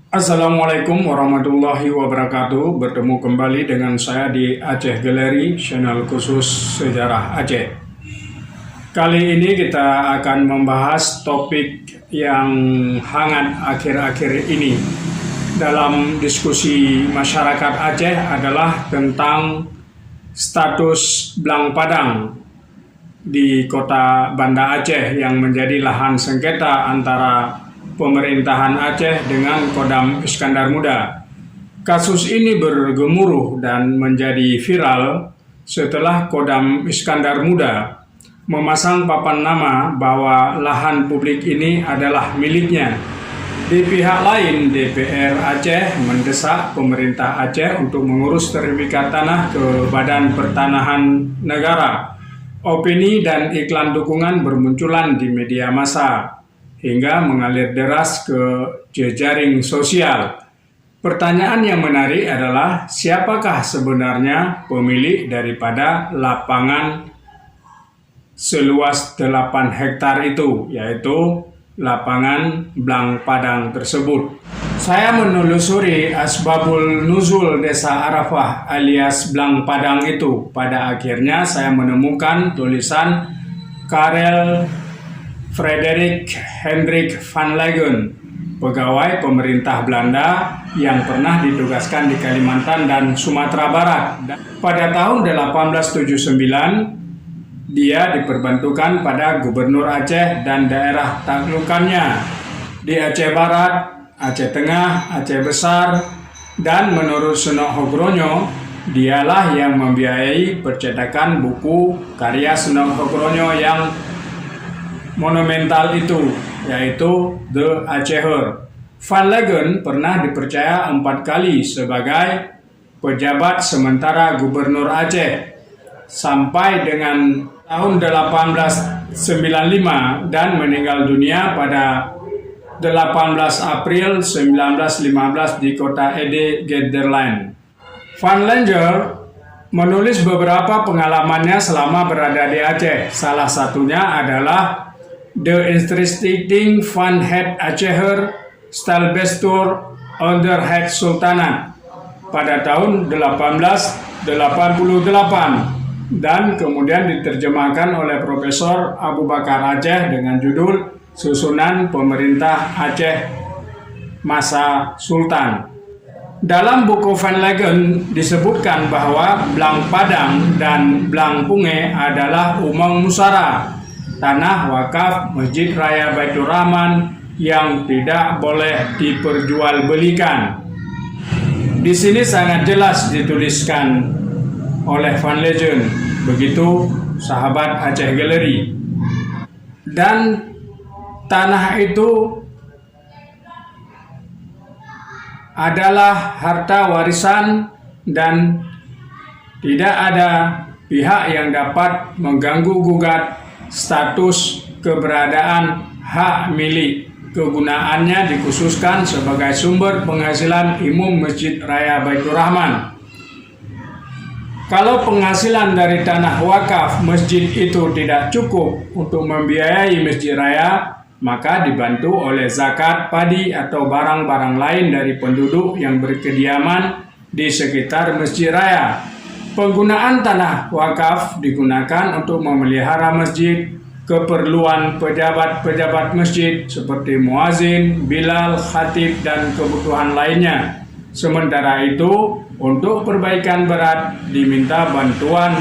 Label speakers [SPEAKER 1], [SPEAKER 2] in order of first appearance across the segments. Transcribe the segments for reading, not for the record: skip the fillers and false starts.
[SPEAKER 1] Assalamualaikum warahmatullahi wabarakatuh. Bertemu kembali dengan saya di Aceh Gallery, channel khusus sejarah Aceh. Kali ini kita akan membahas topik yang hangat akhir-akhir ini dalam diskusi masyarakat Aceh adalah tentang status Blang Padang di kota Banda Aceh yang menjadi lahan sengketa antara pemerintahan Aceh dengan Kodam Iskandar Muda. Kasus ini bergemuruh dan menjadi viral setelah Kodam Iskandar Muda memasang papan nama bahwa lahan publik ini adalah miliknya. Di pihak lain, DPR Aceh mendesak pemerintah Aceh untuk mengurus sertifikat tanah ke Badan Pertanahan Negara. Opini dan iklan dukungan bermunculan di media massa hingga mengalir deras ke jejaring sosial. Pertanyaan yang menarik adalah siapakah sebenarnya pemilik daripada lapangan seluas 8 hektar itu, yaitu lapangan Blang Padang tersebut. Saya menelusuri asbabul nuzul desa Arafah alias Blang Padang itu. Pada akhirnya saya menemukan tulisan Karel Frederik Hendrik van Leeuwen, pegawai pemerintah Belanda yang pernah ditugaskan di Kalimantan dan Sumatera Barat. Pada tahun 1879, dia diperbantukan pada Gubernur Aceh dan daerah taklukannya di Aceh Barat, Aceh Tengah, Aceh Besar, dan menurut Senok Hogronyo, dialah yang membiayai percetakan buku karya Senok Hogronyo yang monumental itu, yaitu The Aceher. Van Leeuwen pernah dipercaya 4 kali sebagai pejabat sementara Gubernur Aceh sampai dengan tahun 1895 dan meninggal dunia pada 18 April 1915 di kota Ede, Gelderland. Van Leeuwen menulis beberapa pengalamannya selama berada di Aceh. Salah satunya adalah The Interesting Van Het Aceher Stalbestuur onder het Sultanat pada tahun 1888 dan kemudian diterjemahkan oleh Profesor Abu Bakar Aceh dengan judul Susunan Pemerintah Aceh Masa Sultan. Dalam buku Van Leeuwen disebutkan bahwa Blang Padang dan Blang Punge adalah umang musara, tanah wakaf Masjid Raya Baitur Rahman yang tidak boleh diperjualbelikan. Di sini sangat jelas dituliskan oleh Van Leeuwen, begitu sahabat Aceh Gallery. Dan tanah itu adalah harta warisan dan tidak ada pihak yang dapat mengganggu-gugat status keberadaan hak milik. Kegunaannya dikhususkan sebagai sumber penghasilan Imam Masjid Raya Baitur Rahman. Kalau penghasilan dari tanah wakaf masjid itu tidak cukup untuk membiayai masjid raya, maka dibantu oleh zakat padi atau barang-barang lain dari penduduk yang berkediaman di sekitar masjid raya. Penggunaan tanah wakaf digunakan untuk memelihara masjid, keperluan pejabat-pejabat masjid seperti muazin, bilal, khatib, dan kebutuhan lainnya. Sementara itu, untuk perbaikan berat diminta bantuan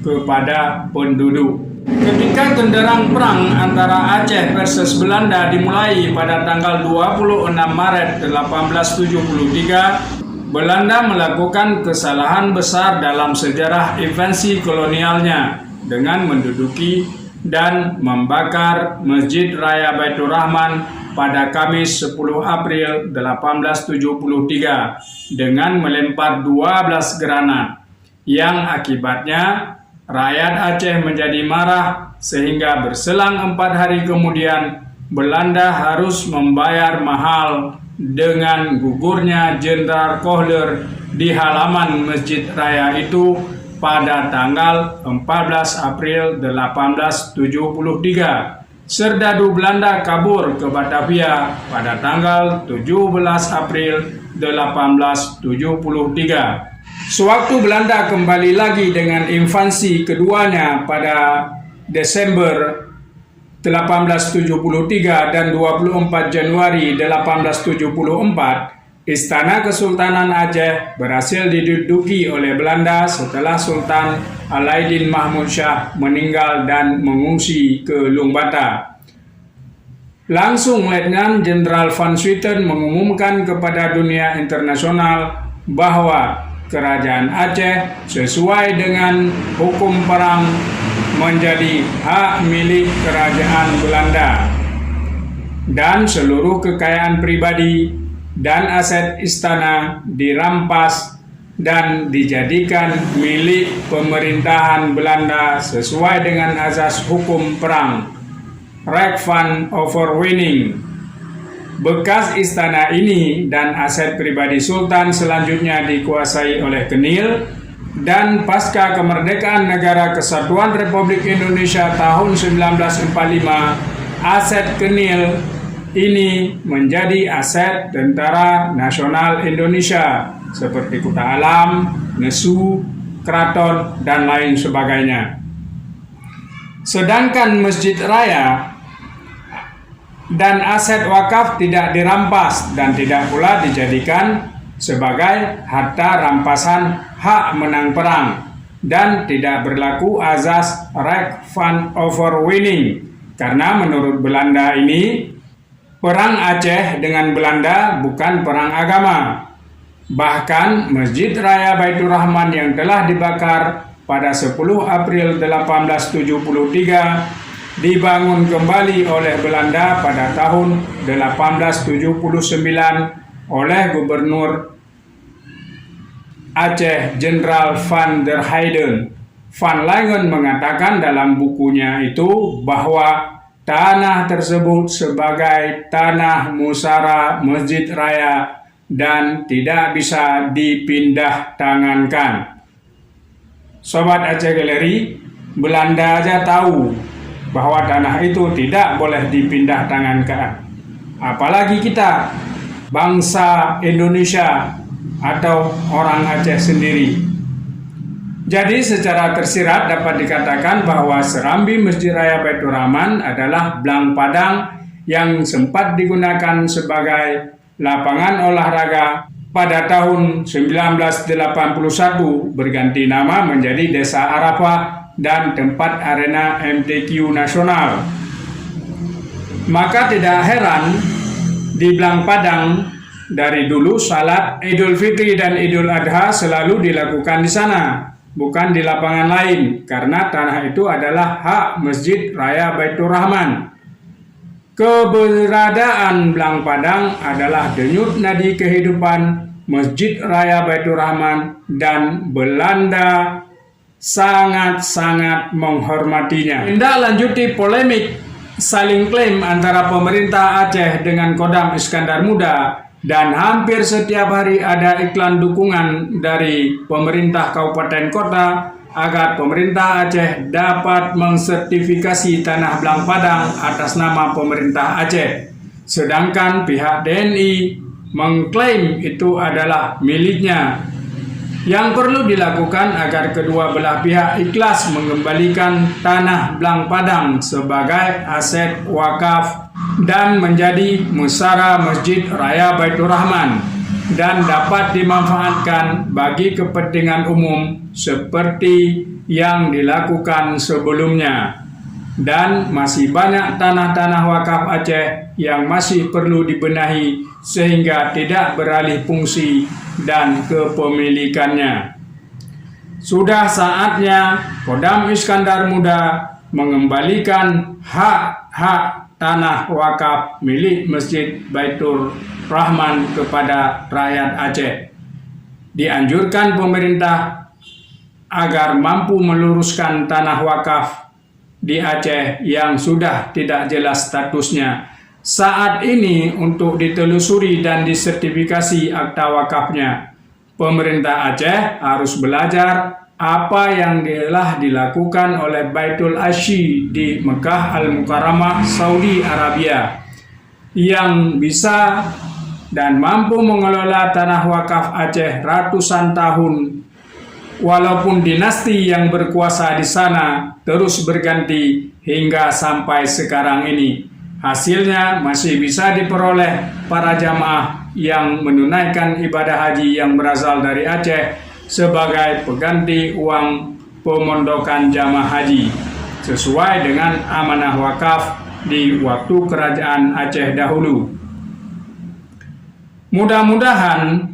[SPEAKER 1] kepada penduduk. Ketika genderang perang antara Aceh versus Belanda dimulai pada tanggal 26 Maret 1873, Belanda melakukan kesalahan besar dalam sejarah invasi kolonialnya dengan menduduki dan membakar Masjid Raya Baitur Rahman pada Kamis 10 April 1873 dengan melempar 12 granat, yang akibatnya rakyat Aceh menjadi marah sehingga berselang 4 hari kemudian Belanda harus membayar mahal dengan gugurnya Jenderal Kohler di halaman Masjid Raya itu pada tanggal 14 April 1873. Serdadu Belanda kabur ke Batavia pada tanggal 17 April 1873. Sewaktu Belanda kembali lagi dengan invasi keduanya pada Desember 1873 dan 24 Januari 1874, Istana Kesultanan Aceh berhasil diduduki oleh Belanda setelah Sultan Alauddin Mahmud Shah meninggal dan mengungsi ke Lungbata. Langsung Letnan Jenderal Van Swieten mengumumkan kepada dunia internasional bahwa Kerajaan Aceh sesuai dengan hukum perang menjadi hak milik Kerajaan Belanda, dan seluruh kekayaan pribadi dan aset istana dirampas dan dijadikan milik pemerintahan Belanda sesuai dengan azas hukum perang, Recht van Overwinning. Bekas istana ini dan aset pribadi Sultan selanjutnya dikuasai oleh Kenil, dan pasca kemerdekaan Negara Kesatuan Republik Indonesia tahun 1945, aset Kenil ini menjadi aset Tentara Nasional Indonesia seperti Kuta Alam, Nesu, Keraton, dan lain sebagainya. Sedangkan Masjid Raya dan aset wakaf tidak dirampas dan tidak pula dijadikan sebagai harta rampasan hak menang perang, dan tidak berlaku azas Recht van Overwinning, karena menurut Belanda ini perang Aceh dengan Belanda bukan perang agama. Bahkan Masjid Raya Baitur Rahman yang telah dibakar pada 10 April 1873 dibangun kembali oleh Belanda pada tahun 1879 oleh Gubernur Aceh Jenderal Van der Heyden. Van Langen mengatakan dalam bukunya itu bahwa tanah tersebut sebagai tanah musara Masjid Raya dan tidak bisa dipindah tangankan. Sobat Aceh Galeri, Belanda aja tahu bahwa tanah itu tidak boleh dipindah tangankan. Apalagi kita, bangsa Indonesia atau orang Aceh sendiri. Jadi secara tersirat dapat dikatakan bahwa serambi Masjid Raya Baitur Rahman adalah blang padang yang sempat digunakan sebagai lapangan olahraga pada tahun 1981 berganti nama menjadi Desa Arafah dan tempat arena MTQ nasional. Maka tidak heran di Blang Padang dari dulu salat Idul Fitri dan Idul Adha selalu dilakukan di sana, bukan di lapangan lain, karena tanah itu adalah hak Masjid Raya Baitur Rahman. Keberadaan Blang Padang adalah denyut nadi kehidupan Masjid Raya Baitur Rahman, dan Belanda sangat-sangat menghormatinya. Tindak lanjuti polemik saling klaim antara pemerintah Aceh dengan Kodam Iskandar Muda, dan hampir setiap hari ada iklan dukungan dari pemerintah kabupaten kota agar pemerintah Aceh dapat mensertifikasi tanah Blang Padang atas nama pemerintah Aceh. Sedangkan pihak TNI mengklaim itu adalah miliknya. Yang perlu dilakukan agar kedua belah pihak ikhlas mengembalikan tanah Blang Padang sebagai aset wakaf dan menjadi musara Masjid Raya Baitur Rahman, dan dapat dimanfaatkan bagi kepentingan umum seperti yang dilakukan sebelumnya. Dan masih banyak tanah-tanah wakaf Aceh yang masih perlu dibenahi sehingga tidak beralih fungsi dan kepemilikannya. Sudah saatnya Kodam Iskandar Muda mengembalikan hak-hak tanah wakaf milik Masjid Baitur Rahman kepada rakyat Aceh. Dianjurkan pemerintah agar mampu meluruskan tanah wakaf di Aceh yang sudah tidak jelas statusnya saat ini untuk ditelusuri dan disertifikasi akta wakafnya. Pemerintah Aceh harus belajar apa yang telah dilakukan oleh Baitul Asy di Mekah Al-Mukarramah, Saudi Arabia, yang bisa dan mampu mengelola tanah wakaf Aceh ratusan tahun, walaupun dinasti yang berkuasa di sana terus berganti hingga sampai sekarang ini. Hasilnya masih bisa diperoleh para jamaah yang menunaikan ibadah haji yang berasal dari Aceh sebagai pengganti uang pemondokan jamaah haji sesuai dengan amanah wakaf di waktu kerajaan Aceh dahulu. Mudah-mudahan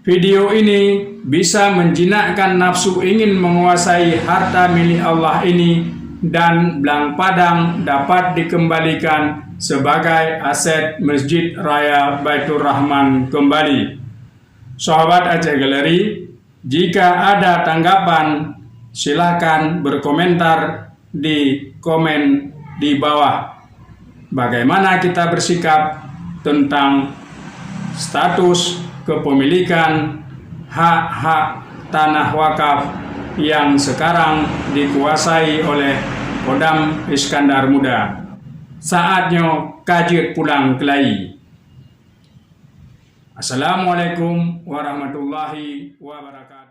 [SPEAKER 1] video ini bisa menjinakkan nafsu ingin menguasai harta milik Allah ini, dan belang padang dapat dikembalikan sebagai aset Masjid Raya Baitur Rahman kembali. Sahabat Aceh Gallery, jika ada tanggapan silakan berkomentar di komen di bawah. Bagaimana kita bersikap tentang status kepemilikan hak-hak tanah wakaf yang sekarang dikuasai oleh Kodam Iskandar Muda. Saatnya kajir pulang kelai. Assalamualaikum warahmatullahi wabarakatuh.